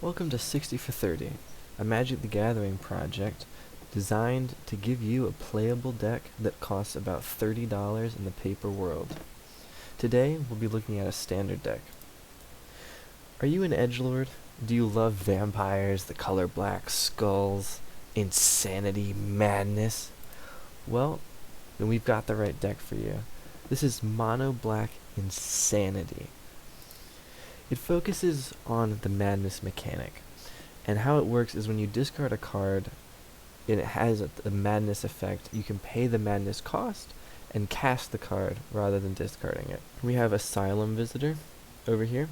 Welcome to 60 for 30, a Magic the Gathering project designed to give you a playable deck that costs about $30 in the paper world. Today, we'll be looking at a standard deck. Are you an edgelord? Do you love vampires, the color black skulls, insanity, madness? Well, then we've got the right deck for you. This is Mono Black Insanity. It focuses on the madness mechanic, and how it works is when you discard a card and it has a madness effect, you can pay the madness cost and cast the card rather than discarding it. We have Asylum Visitor over here.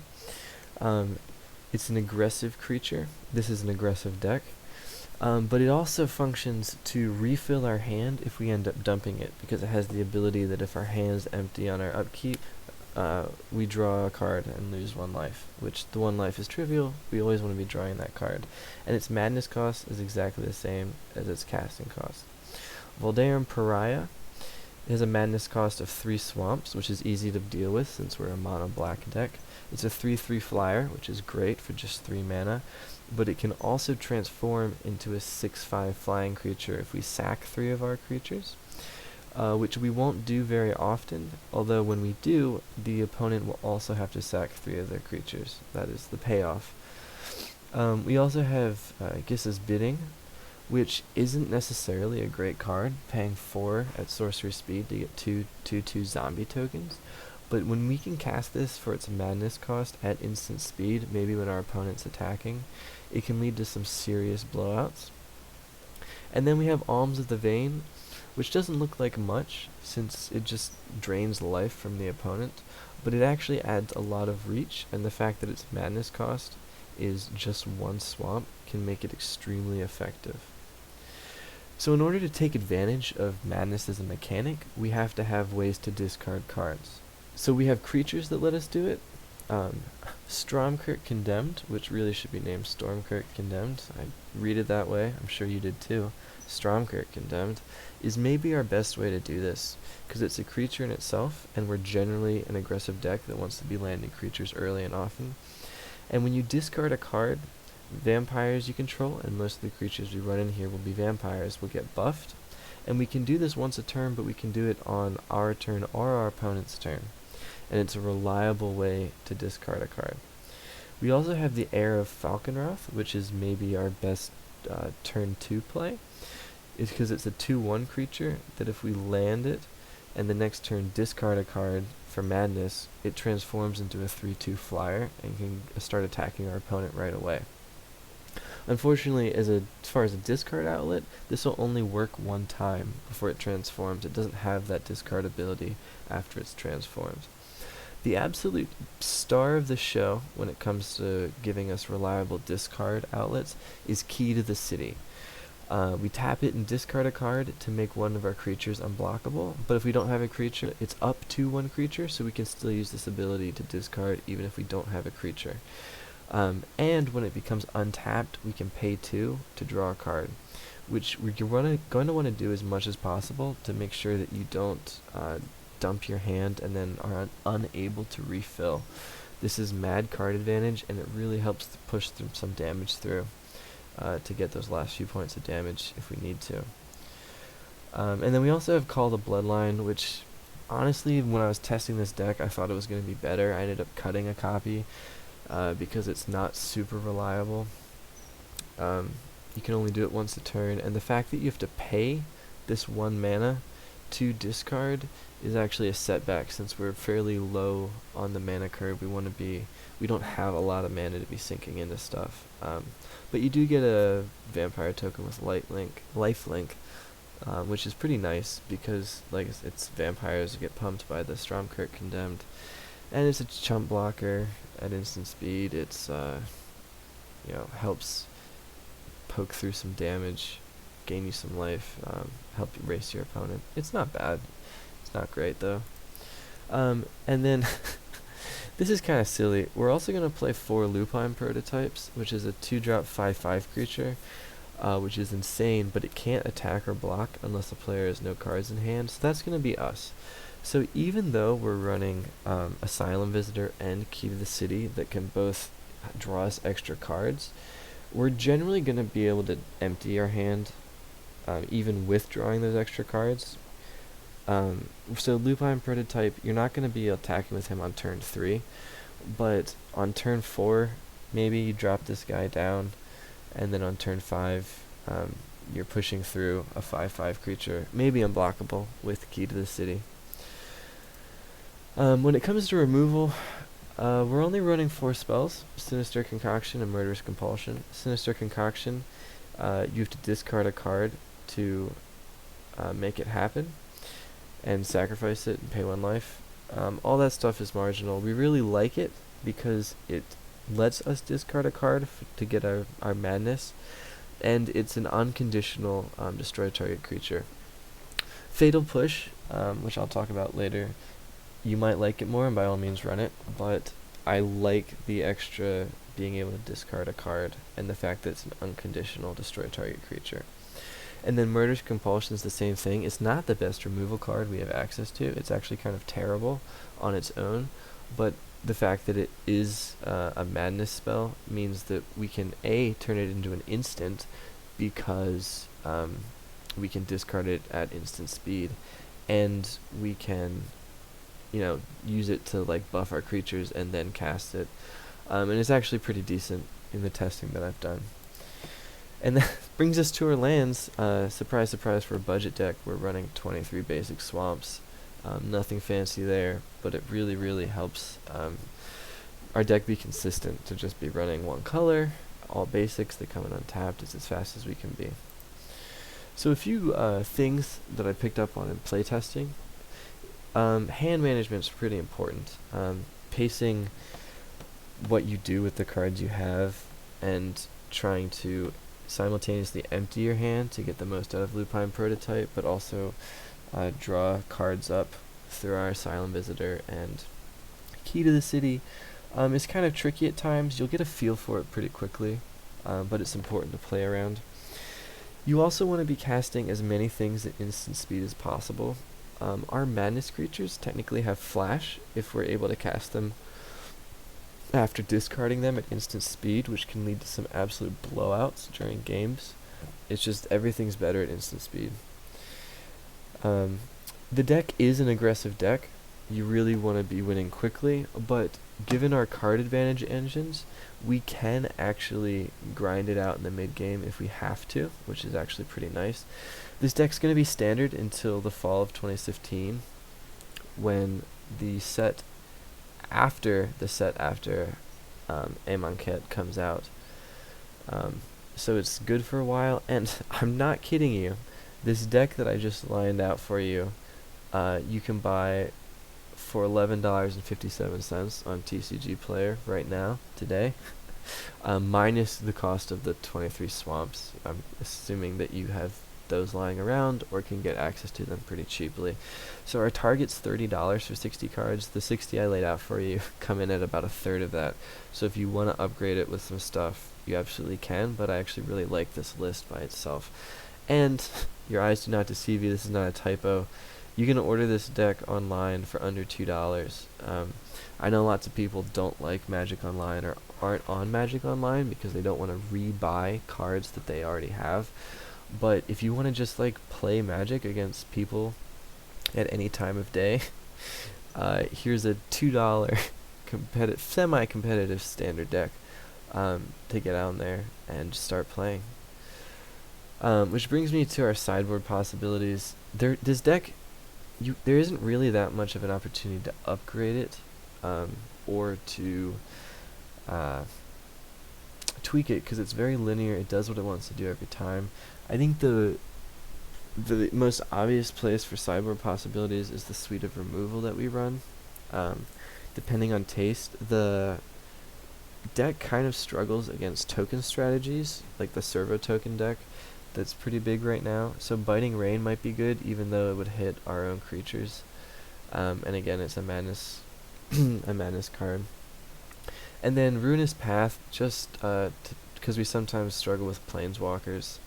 It's an aggressive creature. This is an aggressive deck. But it also functions to refill our hand if we end up dumping it, because it has the ability that if our hand's empty on our upkeep, we draw a card and lose one life, which the one life is trivial. We always want to be drawing that card. And its madness cost is exactly the same as its casting cost. Voldaren Pariah has a madness cost of 3 swamps, which is easy to deal with since we're a mono black deck. It's a 3/3 flyer, which is great for just 3 mana, but it can also transform into a 6/5 flying creature if we sack 3 of our creatures. Which we won't do very often, although when we do, the opponent will also have to sack 3 of their creatures. That is the payoff. We also have Gisa's Bidding, which isn't necessarily a great card, paying 4 at sorcery speed to get 2/2 zombie tokens, but when we can cast this for its madness cost at instant speed, maybe when our opponent's attacking, it can lead to some serious blowouts. And then we have Alms of the Vein, which doesn't look like much since it just drains life from the opponent, but it actually adds a lot of reach, and the fact that its madness cost is just 1 swamp can make it extremely effective. So in order to take advantage of madness as a mechanic, we have to have ways to discard cards. So we have creatures that let us do it. Stromkirk Condemned, which really should be named Stromkirk Condemned. I read it that way. I'm sure you did too. Stromkirk Condemned is maybe our best way to do this, because it's a creature in itself, and we're generally an aggressive deck that wants to be landing creatures early and often. And when you discard a card, vampires you control, and most of the creatures we run in here will be vampires, will get buffed. And we can do this once a turn, but we can do it on our turn or our opponent's turn. And it's a reliable way to discard a card. We also have the Heir of Falkenrath, which is maybe our best turn 2 play. It's because it's a 2/1 creature that if we land it and the next turn discard a card for madness, it transforms into a 3/2 flyer and can start attacking our opponent right away. Unfortunately, as far as a discard outlet, this will only work 1 time before it transforms. It doesn't have that discard ability after it's transformed. The absolute star of the show when it comes to giving us reliable discard outlets is Key to the City. We tap it and discard a card to make one of our creatures unblockable, but if we don't have a creature, it's up to 1 creature, so we can still use this ability to discard even if we don't have a creature. And when it becomes untapped, we can pay 2 to draw a card, which we're going to want to do as much as possible to make sure that you don't dump your hand and then are unable to refill. This is mad card advantage, and it really helps to push some damage through to get those last few points of damage if we need to. And then we also have Call the Bloodline, which honestly, when I was testing this deck, I thought it was going to be better. I ended up cutting a copy because it's not super reliable. You can only do it once a turn, and the fact that you have to pay this 1 mana to discard is actually a setback since we're fairly low on the mana curve. We don't have a lot of mana to be sinking into stuff. But you do get a vampire token with lifelink, which is pretty nice because it's vampires who get pumped by the Stromkirk Condemned, and it's a chump blocker at instant speed. It's helps poke through some damage, gain you some life, help you race your opponent. It's not bad. It's not great though. And then this is kind of silly. We're also going to play 4 Lupine Prototypes, which is a 2-drop 5/5 creature, which is insane, but it can't attack or block unless the player has no cards in hand, so that's going to be us. So even though we're running Asylum Visitor and Key to the City that can both draw us extra cards, we're generally going to be able to empty our hand, even with drawing those extra cards. So Lupine Prototype, you're not going to be attacking with him on turn 3, but on turn 4, maybe you drop this guy down, and then on turn 5, you're pushing through a 5/5 creature, maybe unblockable, with Key to the City. When it comes to removal, we're only running 4 spells: Sinister Concoction and Murderous Compulsion. Sinister Concoction, you have to discard a card to make it happen, and sacrifice it and pay 1 life. All that stuff is marginal. We really like it because it lets us discard a card to get our madness, and it's an unconditional destroy target creature. Fatal Push, which I'll talk about later, you might like it more, and by all means run it, but I like the extra being able to discard a card and the fact that it's an unconditional destroy target creature. And then Murderous Compulsion is the same thing. It's not the best removal card we have access to. It's actually kind of terrible on its own, but the fact that it is a madness spell means that we can turn it into an instant, because we can discard it at instant speed, and we can use it to buff our creatures and then cast it. And it's actually pretty decent in the testing that I've done. And that brings us to our lands. Surprise, surprise, for a budget deck, we're running 23 basic swamps. Nothing fancy there, but it really, really helps our deck be consistent to just be running 1 color, all basics that come in untapped. It's as fast as we can be. So a few things that I picked up on in playtesting. Hand management is pretty important. Pacing what you do with the cards you have, and trying to simultaneously empty your hand to get the most out of Lupine Prototype, but also draw cards up through our Asylum Visitor and Key to the City. Is kind of tricky at times. You'll get a feel for it pretty quickly, but it's important to play around. You also want to be casting as many things at instant speed as possible. Our madness creatures technically have flash if we're able to cast them after discarding them at instant speed, which can lead to some absolute blowouts during games. It's just everything's better at instant speed. The deck is an aggressive deck. You really want to be winning quickly, but given our card advantage engines, we can actually grind it out in the mid game if we have to, which is actually pretty nice. This deck's going to be standard until the fall of 2015, when the set after Amonkhet comes out. So it's good for a while, and I'm not kidding you. This deck that I just lined out for you, you can buy for $11.57 on TCG Player right now, today, minus the cost of the 23 swamps. I'm assuming that you have those lying around or can get access to them pretty cheaply. So our target's $30 for 60 cards. The 60 I laid out for you come in at about 1/3 of that. So if you want to upgrade it with some stuff, you absolutely can, but I actually really like this list by itself. And your eyes do not deceive you, this is not a typo. You can order this deck online for under $2. I know lots of people don't like Magic Online or aren't on Magic Online because they don't want to re-buy cards that they already have. But if you want to just play Magic against people at any time of day, here's a $2 semi-competitive standard deck to get out there and just start playing. Which brings me to our sideboard possibilities. This deck, there isn't really that much of an opportunity to upgrade it, or to tweak it, because it's very linear. It does what it wants to do every time. I think the most obvious place for sideboard possibilities is the suite of removal that we run. Depending on taste, the deck kind of struggles against token strategies, like the servo token deck. That's pretty big right now. So Biting Rain might be good, even though it would hit our own creatures. And again, it's a madness, a madness card. And then Ruinous Path, just because we sometimes struggle with planeswalkers,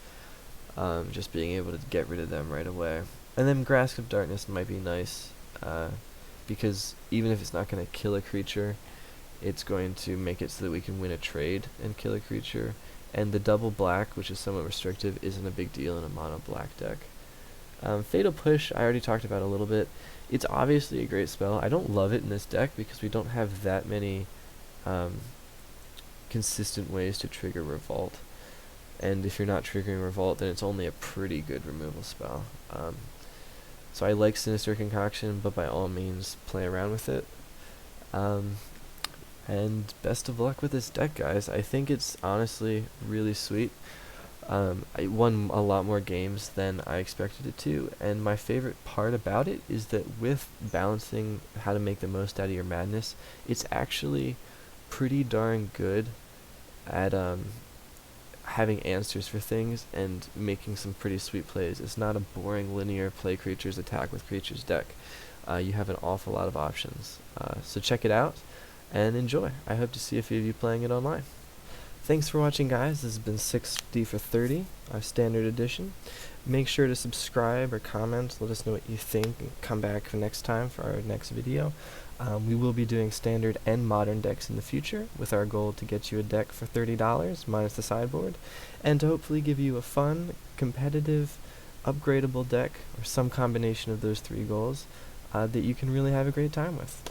just being able to get rid of them right away. And then Grasp of Darkness might be nice, because even if it's not going to kill a creature, it's going to make it so that we can win a trade and kill a creature. And the double black, which is somewhat restrictive, isn't a big deal in a mono black deck. Fatal Push, I already talked about a little bit. It's obviously a great spell. I don't love it in this deck because we don't have that many consistent ways to trigger Revolt. And if you're not triggering Revolt, then it's only a pretty good removal spell. So I like Sinister Concoction, but by all means, play around with it. And best of luck with this deck, guys. I think it's honestly really sweet. I won a lot more games than I expected it to, and my favorite part about it is that with balancing how to make the most out of your madness, it's actually pretty darn good at having answers for things and making some pretty sweet plays. It's not a boring linear play creatures, attack with creatures deck. You have an awful lot of options. So check it out and enjoy. I hope to see a few of you playing it online. Thanks for watching, guys. This has been 6D for 30, our standard edition. Make sure to subscribe or comment, let us know what you think, and come back for next time for our next video. We will be doing standard and modern decks in the future, with our goal to get you a deck for $30 minus the sideboard, and to hopefully give you a fun, competitive, upgradable deck, or some combination of those three goals, that you can really have a great time with.